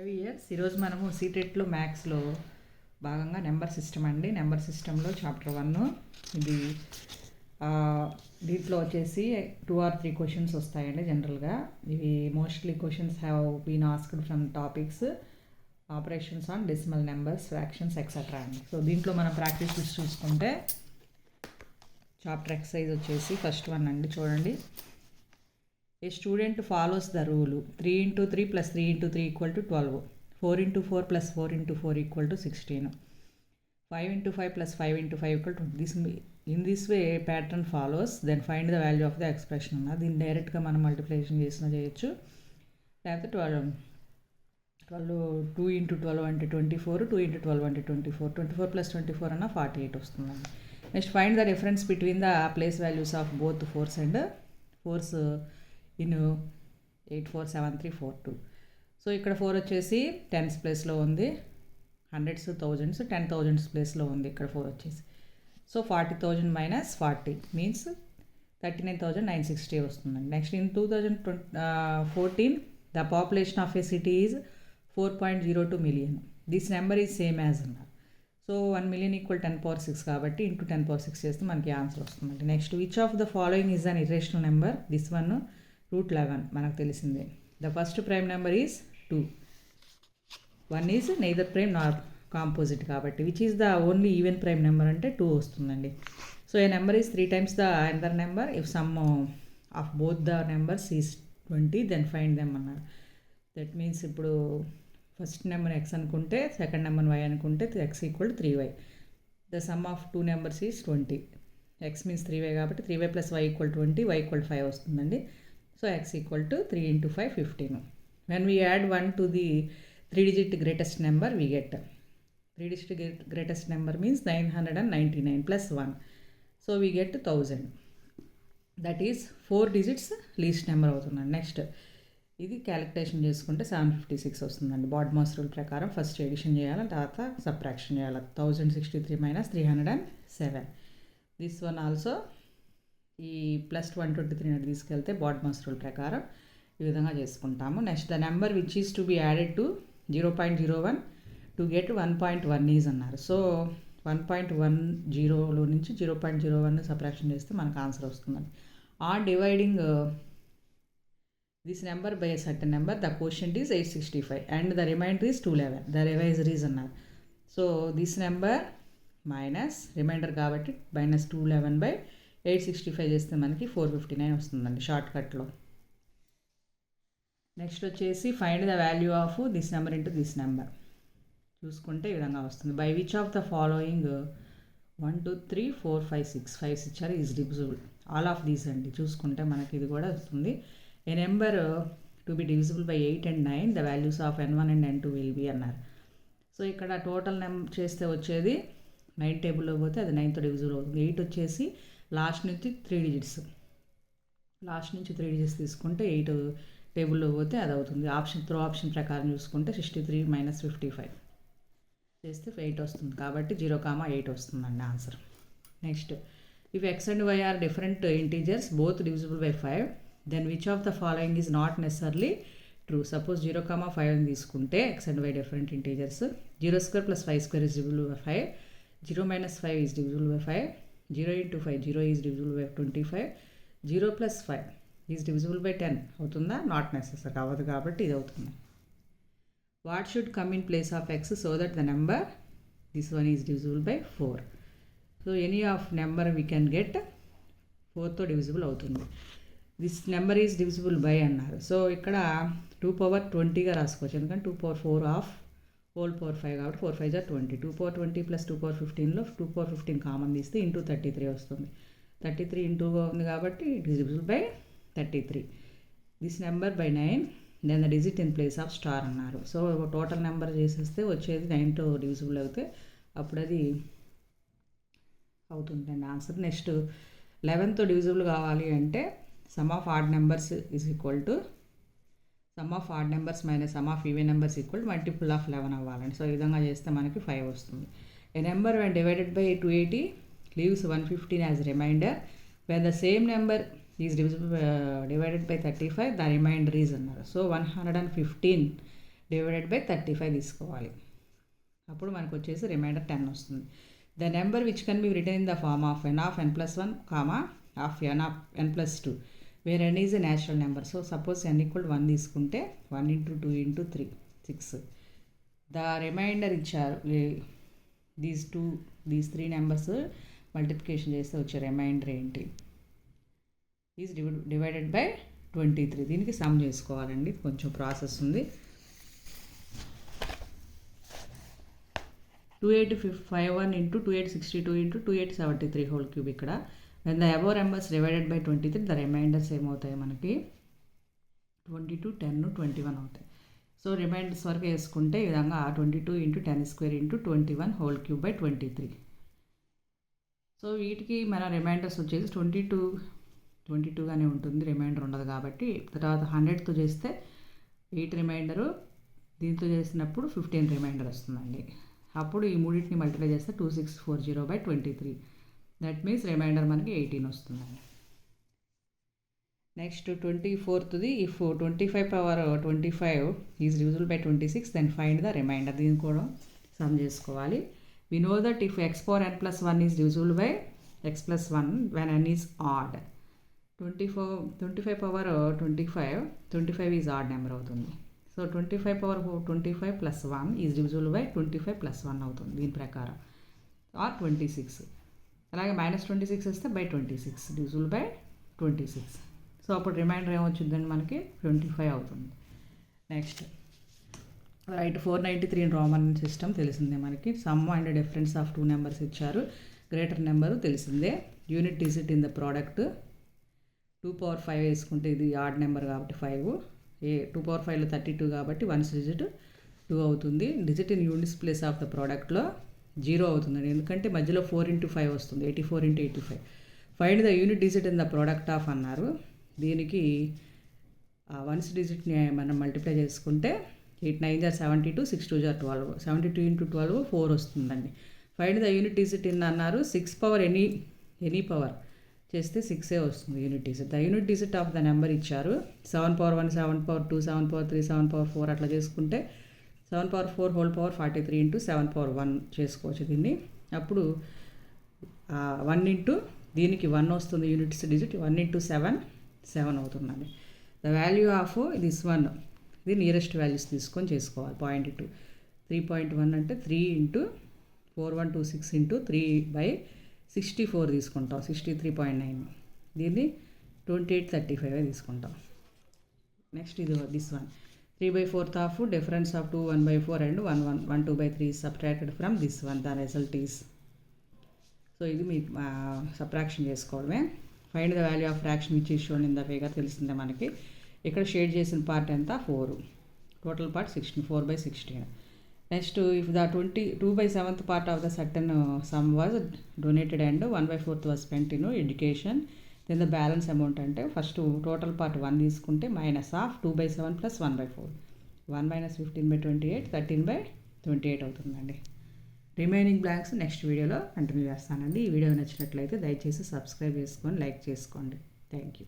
IVS ఈరోజు మనము సీటెట్లో మ్యాథ్స్లో భాగంగా నెంబర్ సిస్టమ్ అండి. నెంబర్ సిస్టంలో చాప్టర్ 1 ఇది. దీంట్లో వచ్చేసి 2 or 3 క్వశ్చన్స్ వస్తాయండి జనరల్గా. ఇవి mostly questions have been asked from topics operations on decimal numbers, fractions etcetera అండి. సో దీంట్లో మనం ప్రాక్టీస్ చూసుకుంటే చాప్టర్ ఎక్సర్సైజ్ వచ్చేసి ఫస్ట్ వన్ అండి. చూడండి, a student follows the rule 3 into 3 plus 3 into 3 equal to 12, 4 into 4 plus 4 into 4 equal to 16, 5 into 5 plus 5 into 5 equal to this. In this way pattern follows, then find the value of the expression అన్న. దీన్ని డైరెక్ట్గా మనం multiplication చేసినా చేయొచ్చు, లేకపోతే 2 into 12 అంటే 24, 2 into 12 అంటే 24, 24 plus 24 అన్న 48 వస్తుందండి. Next find the difference between the place values of both force and force in 847342. So ఇక్కడ 4 వచ్చేసి టెన్స్ ప్లేస్లో ఉంది, హండ్రెడ్స్, థౌజండ్స్, 10,000s ప్లేస్లో ఉంది ఇక్కడ 4 వచ్చేసి. సో 40,000 minus 40 మీన్స్ 39,960 వస్తుందండి. Next in 2014 the population of a city is 4.02 million. This number is same as అన్నారు. సో 1 million equal 10^6 కాబట్టి ఇంటూ 10^6 చేస్తే మనకి ఆన్సర్ వస్తుందండి. Next which of the following is an irrational number? This one √11 మనకు తెలిసిందే. The first prime number is 2, 1 is neither prime nor composite కాబట్టి which is the only even prime number అంటే 2 వస్తుందండి. So a number is 3 times the another number if sum of both the numbers is 20 then find them అన్నారు. That means ఇప్పుడు first number x అనుకుంటే second number y అనుకుంటే x equal to 3y. The sum of 2 numbers is 20. x means 3y కాబట్టి 3y plus y equal 20, y equal 5 వస్తుందండి. So x equal to 3 into 5, 15. When we add 1 to the 3-digit greatest number, we get 3-digit greatest number means 999 plus 1. So we get 1000. That is 4 digits least number అవుతుందండి. Next ఇది calculation చేసుకుంటే 756 వస్తుందండి. BODMAS rule ప్రకారం first addition చేయాలి, తర్వాత subtraction చేయాలి. 1063 minus 307. This one also ఈ plus 123 అని తీసుకెళ్తే బాడ్మాస్ రూల్ ప్రకారం ఈ విధంగా చేసుకుంటాము. Next the number which is to be added to 0.01 to get 1.1 is అన్నారు. సో 1.10లో నుంచి 0.01 సబ్ట్రాక్షన్ చేస్తే మనకు ఆన్సర్ వస్తుందండి. On dividing this number by certain number the quotient is 865 and the remainder is 211. The divisor is అన్నారు. So this number minus remainder కాబట్టి minus 211 by 865 చేస్తే మనకి 459 వస్తుందండి షార్ట్ కట్లో. నెక్స్ట్ వచ్చేసి find the value of this number into this number చూసుకుంటే ఈ విధంగా వస్తుంది. By which of the following 1 2 3 4 5 6 5 ఇచ్చారు is divisible. All of these అండి చూసుకుంటే మనకి ఇది కూడా వస్తుంది. A number to be divisible by 8 and 9 the values of n1 and n2 will be అన్నారు. సో ఇక్కడ టోటల్ చేస్తే వచ్చేది 9 టేబుల్లో పోతే అది 9తో డివిజిబుల్ అవుతుంది. 8 వచ్చేసి లాస్ట్ నుంచి 3 digits, లాస్ట్ నుంచి 3 digits తీసుకుంటే 8 టేబుల్లో పోతే అది అవుతుంది. ఆప్షన్ ప్రకారం చూసుకుంటే 63 minus 55 చేస్తే 8 వస్తుంది కాబట్టి 0,8 వస్తుందండి answer. Next if x and y are different integers both divisible by 5 then which of the following is not necessarily true. Suppose 0,5 అని తీసుకుంటే x and y డిఫరెంట్ ఇంటీజర్స్, 0² plus 5² is divisible by 5, 0 minus 5 is divisible by 5, 0 into 5 0 is divisible by 25, 0 plus 5 is divisible by 10 అవుతుందా? Not necessary అవ్వదు కాబట్టి ఇది అవుతుంది. What should come in place of x so that the number this one is divisible by 4. So any of number we can get 4తో divisible అవుతుంది. This number is divisible by అన్నారు. So ఇక్కడ 2^20గా రాసుకోవచ్చు, ఎందుకంటే 2^4 ఆఫ్ హోల్ పవర్ 5 కాబట్టి 4 5 are 20. 2^20 plus 2^15లో 2^15 common తీస్తే ఇంటూ 33 వస్తుంది. 33 ఇంటూగా ఉంది కాబట్టి it is divisible by 33. This number by 9 then the digit in place of star అన్నారు. సో టోటల్ నెంబర్ చేసేస్తే వచ్చేది 9తో డివిజిబుల్ అవుతే అప్పుడు అది అవుతుందండి ఆన్సర్. నెక్స్ట్ 11తో డివిజిబుల్ కావాలి అంటే sum of odd numbers is equal to sum of odd numbers minus sum of even numbers equal multiple of 11 అవ్వాలండి. సో ఈ విధంగా చేస్తే మనకి 5 వస్తుంది. A number when divided by 280 leaves 115 as remainder. When the same number is divisible divided by 35 the remainder is అన్నారు. So 115 divided by 35 తీసుకోవాలి. అప్పుడు మనకు వచ్చేసి రిమైండర్ 10 వస్తుంది. The number which can be written in the form of n of n+1, of n of n+2 where n is a natural number. So suppose n = 1 తీసుకుంటే 1 × 2 × 3 6. The remainder ఇచ్చారు. These 3 numbers multiplication చేస్తే వచ్చే reminder ఏంటి? Is divided by 23. దీనికి some చేసుకోవాలండి, కొంచెం process ఉంది. 2851 × 2862 × 2873 whole cube. ఇక్కడ when the above numbers divided by 23 the remainders ఏమవుతాయి మనకి 22, 10, 21 అవుతాయి. సో రిమైండర్స్ వరకు వేసుకుంటే ఈ విధంగా 22 × 10² × 21 హోల్ క్యూబ్ బై 23. సో వీటికి మన రిమైండర్స్ వచ్చేసి 22గానే ఉంటుంది, రిమైండర్ ఉండదు కాబట్టి. తర్వాత 100తో చేస్తే 8 రిమైండరు, దీంతో చేసినప్పుడు 15 రిమైండర్ వస్తుందండి. అప్పుడు ఈ మూడింటిని మల్టిప్లై చేస్తే 2640/23. దట్ మీన్స్ రిమైండర్ మనకి 18 వస్తుందండి. Next 24th if 25/25 is divisible by 26 then find the remainder. దీన్ని కూడా సమ్ చేసుకోవాలి. We know that if x⁴n+1 is divisible by x+1 when n is odd. 25/25 is odd number అవుతుంది. So 25/25 + 1 is divisible by 25 + 1 అవుతుంది దీని ప్రకారం, are 26. అలాగే -26 వస్తే by 26 divisible by 26. So అప్పుడు రిమైండర్ ఏమొచ్చిందండి మనకి 25 అవుతుంది. Next right 493 in Roman system తెలిసిందే మనకి. Some and difference of 2 numbers ఇచ్చారు, గ్రేటర్ నెంబరు తెలిసిందే. Unit digit in the product 2/5 వేసుకుంటే ఇది ఆడ్ నెంబర్ కాబట్టి 5. 2/5లో 32 కాబట్టి 1 డిజిట్ 2 అవుతుంది. Digit in units place of the ప్రోడక్ట్లో 0 అవుతుందండి, ఎందుకంటే మధ్యలో 4 × 5 వస్తుంది, 84 × 85. Find the unit digit in the product of అన్నారు. దీనికి 1 డిజిట్ని మనం మల్టిప్లై చేసుకుంటే 8 9 = 72, 6 2 = 12, 72 × 12 4 వస్తుందండి. Find the unit digit in అన్నారు. 6 పవర్ ఎనీ పవర్ చేస్తే 6 వస్తుంది unit digit. The unit digit of the number ఇచ్చారు. 7/1, 7/2, 7/3, 7/4 అట్లా చేసుకుంటే 7/4 హోల్ పవర్ 43 × 7/1 చేసుకోవచ్చు దీన్ని. అప్పుడు 1 × దీనికి 1 వస్తుంది యూనిట్స్ డిజిట్. 1 × 7 7 అవుతుందండి. ద వాల్యూ ఆఫ్ దిస్ 1 ఇది నియరెస్ట్ వాల్యూస్ తీసుకొని చేసుకోవాలి. 0.2 3.1 అంటే 3 × 4126 × 3/64 తీసుకుంటాం, 63.9. దీన్ని 2835 తీసుకుంటాం. నెక్స్ట్ ఇది this 1 3/4 of difference of 2 1/4 and 1 2/3 subtracted from this 1. The result is. So ఇది మీ సబ్ట్రాక్షన్ చేసుకోవడమే. Find the value of fraction which is shown in the figure తెలిసిందే మనకి. ఇక్కడ షేడ్ చేసిన పార్ట్ ఎంత 4, total part 16, 4/16. Next if the 2/7 part of the certain sum was donated and 1/4 was spent in education, then the balance amount అంటే first total part 1 తీసుకుంటే minus of 2/7 + 1/4, 1 - 15/28 13/28 అవుతుందండి. Remaining blanks next వీడియోలో continue చేస్తానండి. ఈ video నచ్చినట్లయితే దయచేసి subscribe చేసుకొని like చేసుకోండి. Thank you.